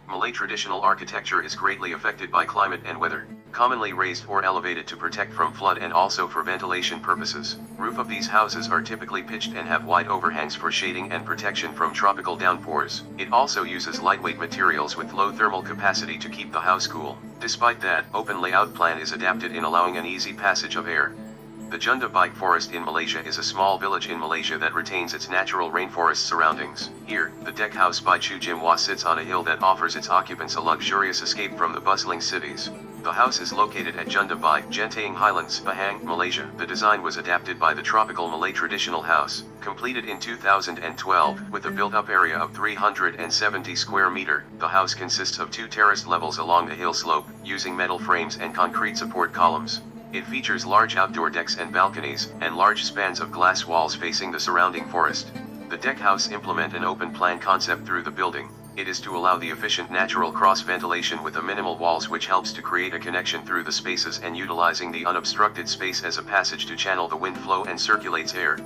Malay traditional architecture is greatly affected by climate and weather, commonly raised or elevated to protect from flood and also for ventilation purposes. Roof of these houses are typically pitched and have wide overhangs for shading and protection from tropical downpours. It also uses lightweight materials with low thermal capacity to keep the house cool. Despite that, open layout plan is adapted in allowing an easy passage of air. The Junda Bike Forest in Malaysia is a small village in Malaysia that retains its natural rainforest surroundings. Here, the deck house by Chu Jim Wah sits on a hill that offers its occupants a luxurious escape from the bustling cities. The house is located at Junda Bike, Gentayang Highlands, Pahang, Malaysia. The design was adapted by the tropical Malay traditional house, completed in 2012, with a built-up area of 370 square meter. The house consists of 2 terraced levels along the hill slope, using metal frames and concrete support columns. It features large outdoor decks and balconies, and large spans of glass walls facing the surrounding forest. The deck house implement an open plan concept through the building. It is to allow the efficient natural cross ventilation with a minimal walls, which helps to create a connection through the spaces and utilizing the unobstructed space as a passage to channel the wind flow and circulates air.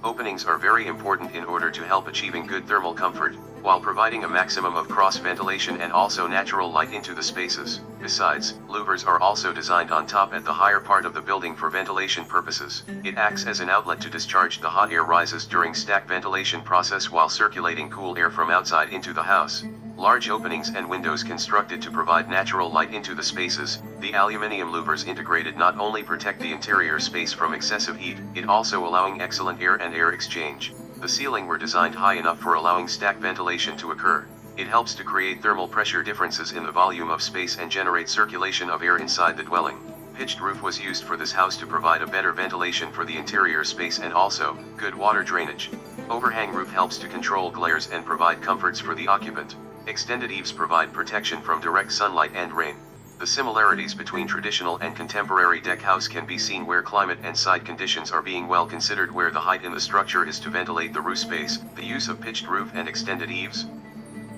Openings are very important in order to help achieving good thermal comfort, while providing a maximum of cross ventilation and also natural light into the spaces. Besides, louvers are also designed on top at the higher part of the building for ventilation purposes. It acts as an outlet to discharge the hot air rises during stack ventilation process while circulating cool air from outside into the house. Large openings and windows constructed to provide natural light into the spaces. The aluminium louvers integrated not only protect the interior space from excessive heat, it also allowing excellent air and air exchange. The ceiling were designed high enough for allowing stack ventilation to occur. It helps to create thermal pressure differences in the volume of space and generate circulation of air inside the dwelling. Pitched roof was used for this house to provide a better ventilation for the interior space and also good water drainage. Overhang roof helps to control glares and provide comforts for the occupant. Extended eaves provide protection from direct sunlight and rain. The similarities between traditional and contemporary deck house can be seen where climate and site conditions are being well considered, where the height in the structure is to ventilate the roof space, the use of pitched roof and extended eaves.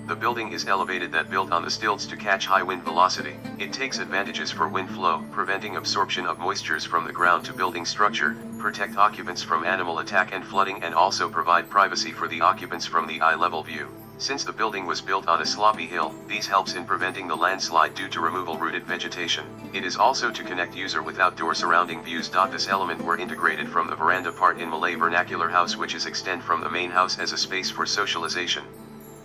The building is elevated, that built on the stilts to catch high wind velocity. It takes advantages for wind flow, preventing absorption of moistures from the ground to building structure, protect occupants from animal attack and flooding, and also provide privacy for the occupants from the eye-level view. Since the building was built on a sloppy hill, these helps in preventing the landslide due to removal rooted vegetation. It is also to connect user with outdoor surrounding views. This element were integrated from the veranda part in Malay vernacular house, which is extend from the main house as a space for socialization.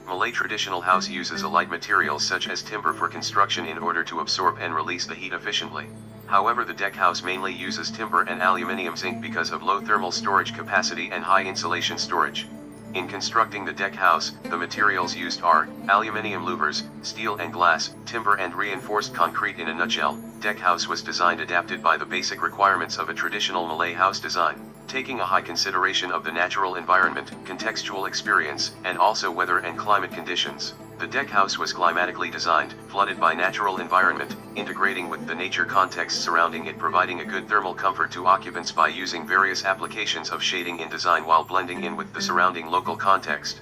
Malay traditional house uses a light materials such as timber for construction in order to absorb and release the heat efficiently. However, the deck house mainly uses timber and aluminium zinc because of low thermal storage capacity and high insulation storage. In constructing the deck house, the materials used are aluminium louvers, steel and glass, timber and reinforced concrete. In a nutshell, deck house was designed adapted by the basic requirements of a traditional Malay house design, taking a high consideration of the natural environment, contextual experience, and also weather and climate conditions. The deck house was climatically designed, flooded by natural environment, integrating with the nature context surrounding it, providing a good thermal comfort to occupants by using various applications of shading in design while blending in with the surrounding local context.